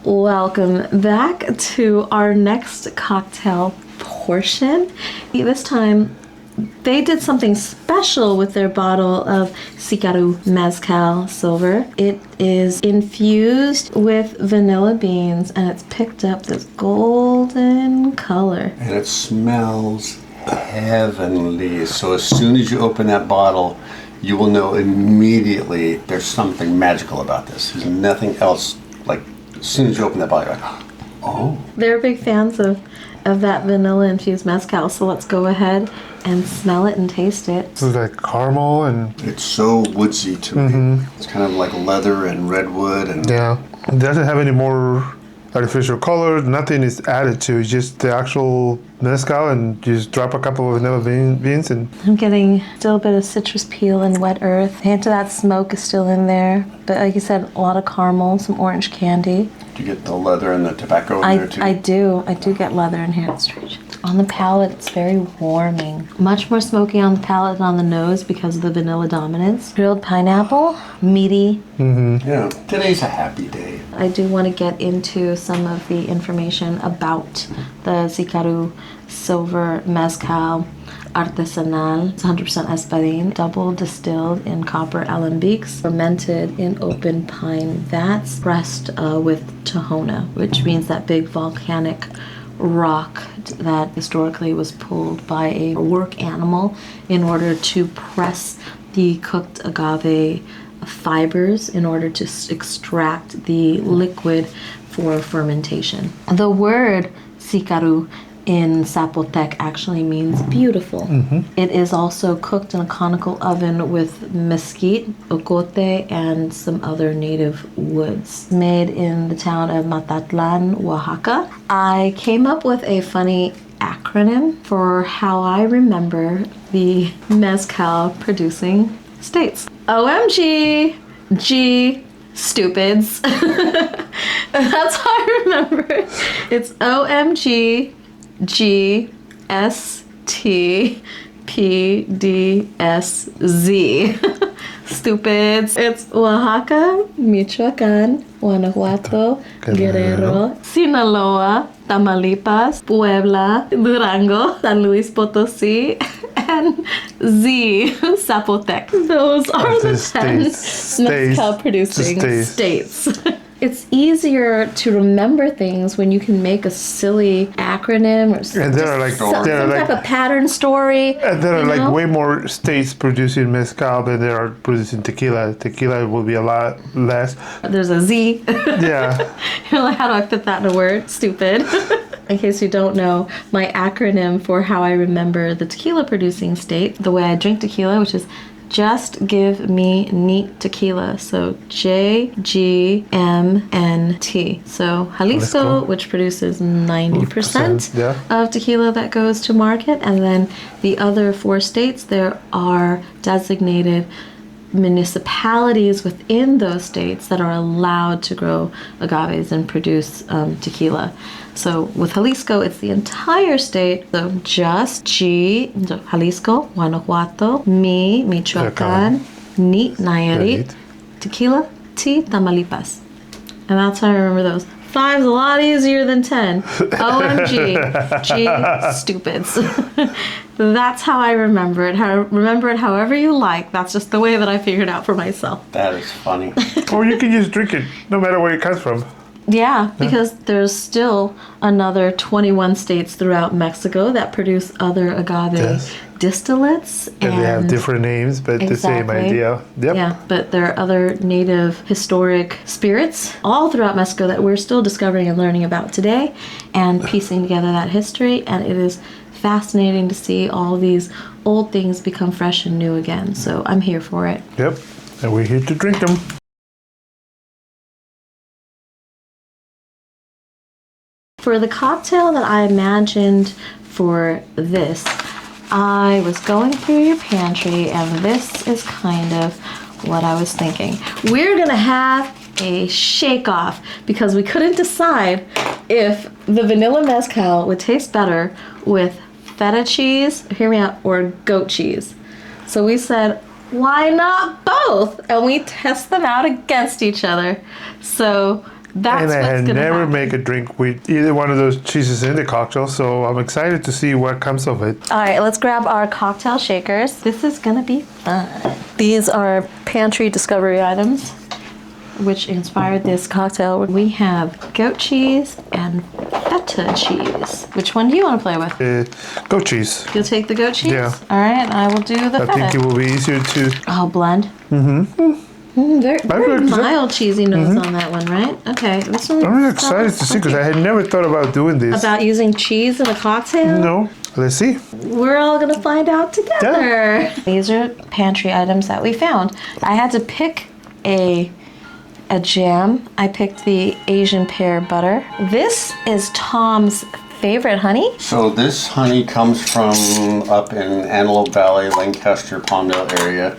Welcome back to our next cocktail portion. This time they did something special with their bottle of Xicaru Mezcal Silver. It is infused with vanilla beans and it's picked up this golden color. And it smells heavenly. So as soon as you open that bottle, you will know immediately there's something magical about this. There's nothing else. Like, as soon as you open that bottle, you're like, oh. They're big fans of that vanilla infused mezcal, so let's go ahead and smell it and taste it. This is like caramel and... It's so woodsy to me. It's kind of like leather and redwood. And yeah, it doesn't have any more artificial color. Nothing is added to. It's just the actual mezcal, and you just drop a couple of vanilla beans and... I'm getting still a bit of citrus peel and wet earth. A hint of that smoke is still in there, but like you said, a lot of caramel, some orange candy. Do you get the leather and the tobacco in there too? I do get leather in here. It's strange. On the palate, it's very warming. Much more smoky on the palate than on the nose because of the vanilla dominance. Grilled pineapple, meaty. Yeah, today's a happy day. I do want to get into some of the information about the Xicaru Silver Mezcal Artesenal. It's 100% espadín, double distilled in copper alambiques, fermented in open pine vats, pressed with tahona, which means that big volcanic rock that historically was pulled by a work animal in order to press the cooked agave fibers in order to extract the liquid for fermentation. The word Xicaru in Zapotec actually means beautiful. It is also cooked in a conical oven with mesquite, ocote, and some other native woods. Made in the town of Matatlan, Oaxaca. I came up with a funny acronym for how I remember the mezcal producing states. OMG, G, stupids. That's how I remember it. It's OMG, G, S, T, P, D, S, Z. Stupids. It's Oaxaca, Michoacán, Guanajuato, Guerrero, Sinaloa, Tamaulipas, Puebla, Durango, San Luis Potosí, and Z, Zapotec. Those are the 10 mezcal producing states. It's easier to remember things when you can make a silly acronym or some type of pattern story. And there are like way more states producing mezcal than there are producing tequila. Tequila will be a lot less. There's a Z. Yeah. You're like, how do I fit that in a word? Stupid. In case you don't know, my acronym for how I remember the tequila producing state, the way I drink tequila, which is just give me neat tequila. So JGMNT. So Jalisco, which produces 90% of tequila that goes to market. And then the other 4 states, there are designated municipalities within those states that are allowed to grow agaves and produce tequila. So with Jalisco, it's the entire state. So just G, Jalisco, Guanajuato, Mi, Michoacán, Ni, Nayarit, tequila, T, Tamaulipas. And that's how I remember those. 5's a lot easier than 10. OMG, G, stupids. That's how I remember it. Remember it however you like. That's just the way that I figured out for myself. That is funny. Or you can just drink it no matter where it comes from. Yeah, because there's still another 21 states throughout Mexico that produce other agave distillates. And they have different names, but the same idea. Yep. Yeah, but there are other native historic spirits all throughout Mexico that we're still discovering and learning about today and piecing together that history. And it is fascinating to see all these old things become fresh and new again. So I'm here for it. Yep, and we're here to drink them. For the cocktail that I imagined for this, I was going through your pantry and this is kind of what I was thinking. We're gonna have a shake-off because we couldn't decide if the vanilla mezcal would taste better with feta cheese, hear me out, or goat cheese. So we said, why not both? And we test them out against each other. So That's and I what's had gonna never happen. make a drink with either one of those cheeses in the cocktail, so I'm excited to see what comes of it. All right, let's grab our cocktail shakers. This is gonna be fun. These are pantry discovery items, which inspired this cocktail. We have goat cheese and feta cheese. Which one do you want to play with? Goat cheese. You'll take the goat cheese? Yeah. All right, I will do the I feta. think it will be easier to. Oh, blend? Very really excited. mild cheesy notes on that one, right? Okay, this one. I'm really excited to see because I had never thought about doing this. About using cheese in a cocktail? No, let's see. We're all gonna find out together. These are pantry items that we found. I had to pick a jam. I picked the Asian pear butter. This is Tom's favorite honey. So this honey comes from up in Antelope Valley, Lancaster, Palmdale area,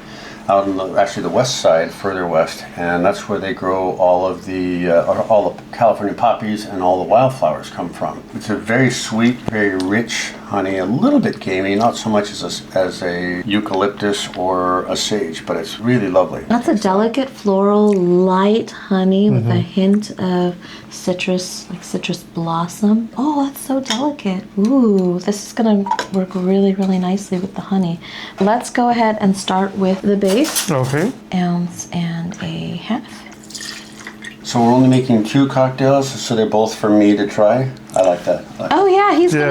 out on actually the west side, further west, and that's where they grow all the California poppies and all the wildflowers come from. It's a very sweet, very rich honey, a little bit gamey, not so much as a eucalyptus or a sage, but it's really lovely. That's a delicate floral light honey with a hint of citrus, like citrus blossom. Oh, that's so delicate. Ooh, this is gonna work really, really nicely with the honey. Let's go ahead and start with the base. Okay. Ounce and a half. So we're only making 2 cocktails, so they're both for me to try. I like that. Oh yeah, he's Yeah.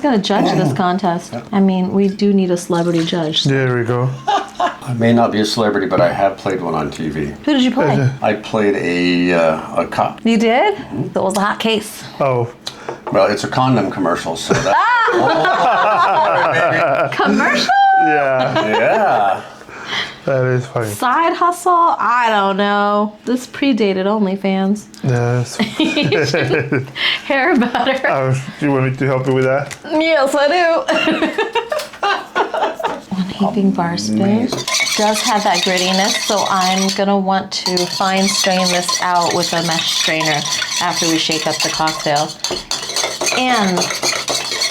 gonna judge this contest. I mean, we do need a celebrity judge. There we go. I may not be a celebrity, but I have played one on TV. Who did you play? I played a cop. You did? That was a hot case. Oh, Well, it's a condom commercial, so that. Commercial? yeah. Yeah. That is funny. Side hustle? I don't know. This predated OnlyFans. Yes. Hair butter. You want me to help you with that? Yes, I do. One heaping bar spoon. Amazing. Does have that grittiness, so I'm gonna want to fine strain this out with a mesh strainer after we shake up the cocktail. And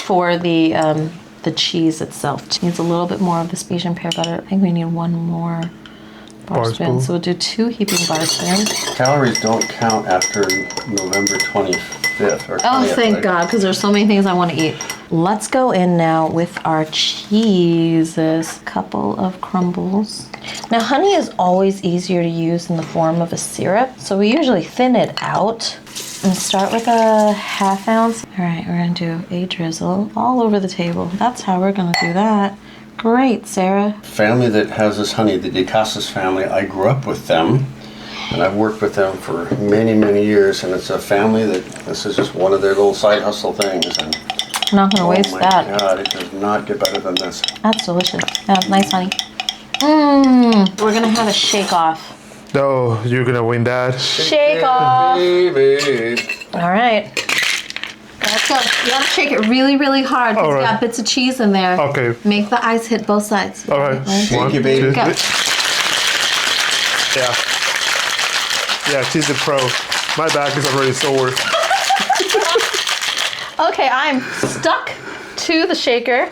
for the cheese itself, it needs a little bit more of this Asian pear butter. I think we need one more bar spoon. So we'll do 2 heaping bar spoons. Calories don't count after November 25th or 20th. Oh, thank right? God, because there's so many things I want to eat. Let's go in now with our cheeses. Couple of crumbles. Now, honey is always easier to use in the form of a syrup, so we usually thin it out and start with a ½ ounce. All right, we're gonna do a drizzle all over the table. That's how we're gonna do that. Great, Sarah. Family that has this honey, the De Casas family, I grew up with them. And I've worked with them for many, many years, and it's a family that this is just one of their little side hustle things. And I'm not gonna waste oh my that. God, it does not get better than this. That's delicious. Yeah, nice honey. We're gonna have a shake off. No, you're gonna win that. Shake off. Baby. All right. Let's go. You gotta shake it really, really hard because All right. you got bits of cheese in there. Okay. Make the ice hit both sides. All right. Shake it, baby. Go. Yeah. Yeah, she's a pro. My back is already sore. Okay, I'm stuck to the shaker.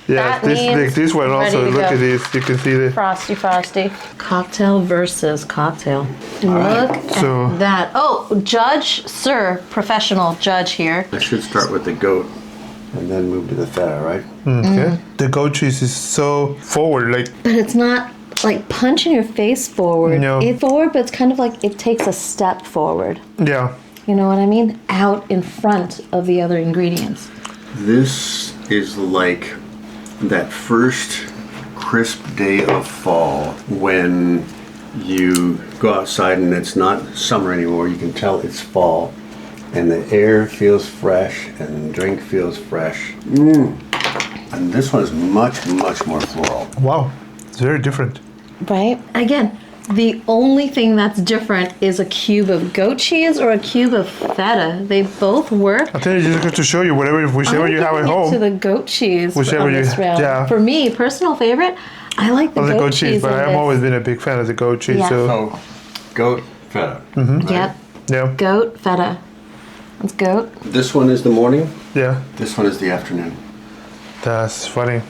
Yeah, That means this one also. ready to Look go. at this. You can see the. Frosty. Cocktail versus cocktail. Look So- at that. Oh, judge, sir, professional judge here. I should start with the goat and then move to the feta, right? Okay. The goat cheese is so forward, like But it's not like punching your face forward. No. It's forward, but it's kind of like it takes a step forward. yeah. You know what I mean? Out in front of the other ingredients. This is like that first crisp day of fall when you go outside and it's not summer anymore. You can tell it's fall and the air feels fresh and the drink feels fresh. And this one is much, much more floral. Wow. It's very different. Right? Again, the only thing that's different is a cube of goat cheese or a cube of feta. They both work. I think it's just good to show you whichever you have at I'm giving it home. to the goat cheese Whichever on this you- round. yeah. For me, personal favorite, I like the Of the goat goat cheese, but in I've this. always been a big fan of the goat cheese. Yeah. So So, goat, feta. right? Yep. yeah, Goat, feta. It's goat. This one is the morning. yeah, This one is the afternoon. that's funny.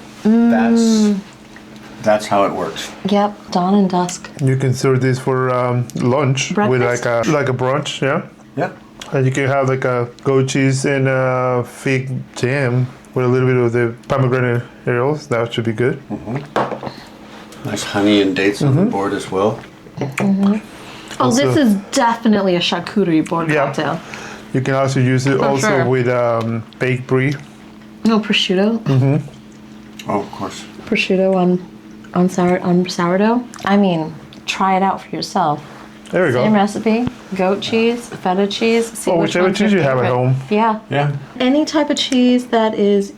That's how it works. Yep. Dawn and dusk. You can serve this for lunch with Breakfast? like a brunch. Yeah. Yep. And you can have like a goat cheese and fig jam with a little bit of the pomegranate arrows. That should be good. Nice honey and dates on the board as well. Oh, Also- this is definitely a charcuterie board Yeah. cocktail. You can also use it For also sure. with baked brie. No prosciutto. Oh, of course. Prosciutto on sourdough. I mean, try it out for yourself. There we Same go. recipe: goat cheese, feta cheese. See Or which whichever one's your cheese you have at favorite. home. Yeah. Yeah. Any type of cheese that is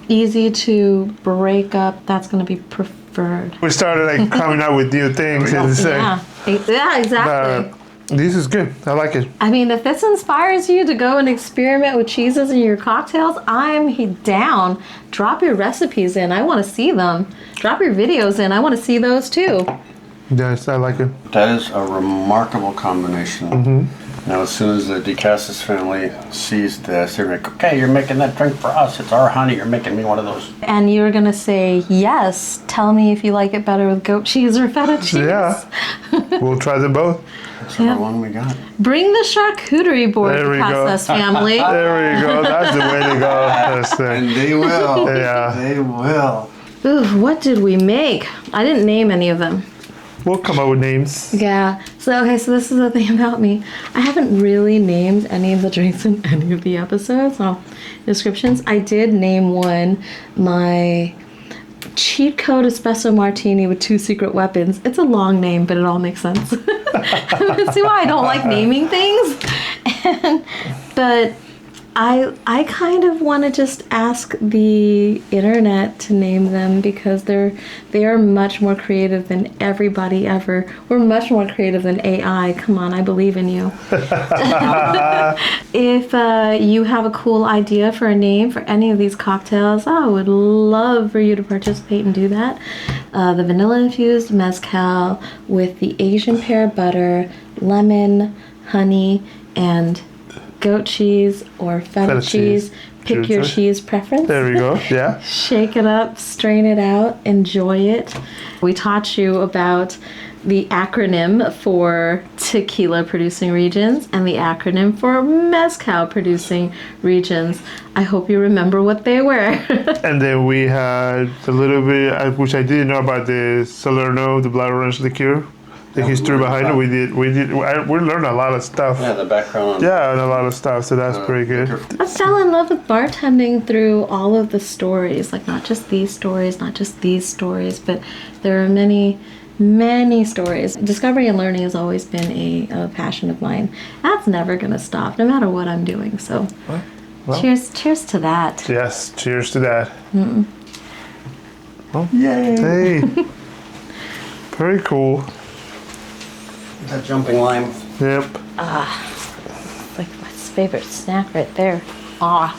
easy to break up, that's going to be preferred. We started like coming out with new things. There we go. And Yeah, exactly. this is good. I like it. I mean, if this inspires you to go and experiment with cheeses in your cocktails, I'm down. Drop your recipes in. I want to see them. Drop your videos in. I want to see those too. Yes, I like it. That is a remarkable combination. Now, as soon as the DeCassis family sees this, they're like, okay, you're making that drink for us. It's our honey. You're making me one of those. And you're going to say, yes, tell me if you like it better with goat cheese or feta cheese. Yeah. We'll try them both. Whichever one we got. Bring the charcuterie board There to we go. Casas family. There we go. That's the way to go. That's And it. they will. Yeah. They will. Ooh, what did we make? I didn't name any of them. We'll come up with names. Yeah. So this is the thing about me. I haven't really named any of the drinks in any of the episodes. So descriptions. I did name one my cheat code espresso martini with 2 secret weapons. It's a long name, but it all makes sense. See why I don't like naming things? But I kind of want to just ask the internet to name them because they are much more creative than everybody ever. We're much more creative than AI. Come on, I believe in you. If you have a cool idea for a name for any of these cocktails, I would love for you to participate and do that. The vanilla infused mezcal with the Asian pear butter, lemon, honey, and goat cheese or feta cheese. Pick your cheese preference. There we go. Yeah. Shake it up, strain it out, enjoy it. We taught you about the acronym for tequila producing regions and the acronym for mezcal producing regions. I hope you remember what they were. And then we had a little bit, which I didn't know about the Salerno, the blood orange liqueur. The history behind it. We learned a lot of stuff. Yeah, the background on Yeah, and a lot of stuff. So that's pretty good. I fell in love with bartending through all of the stories, like not just these stories, but there are many stories. Discovery and learning has always been a passion of mine. That's never going to stop, no matter what I'm doing. So, Well. cheers to that. Yes. Cheers to that. Well, Yay! hey. Very cool. That jumping lime. Yep. Like my favorite snack right there. Ah.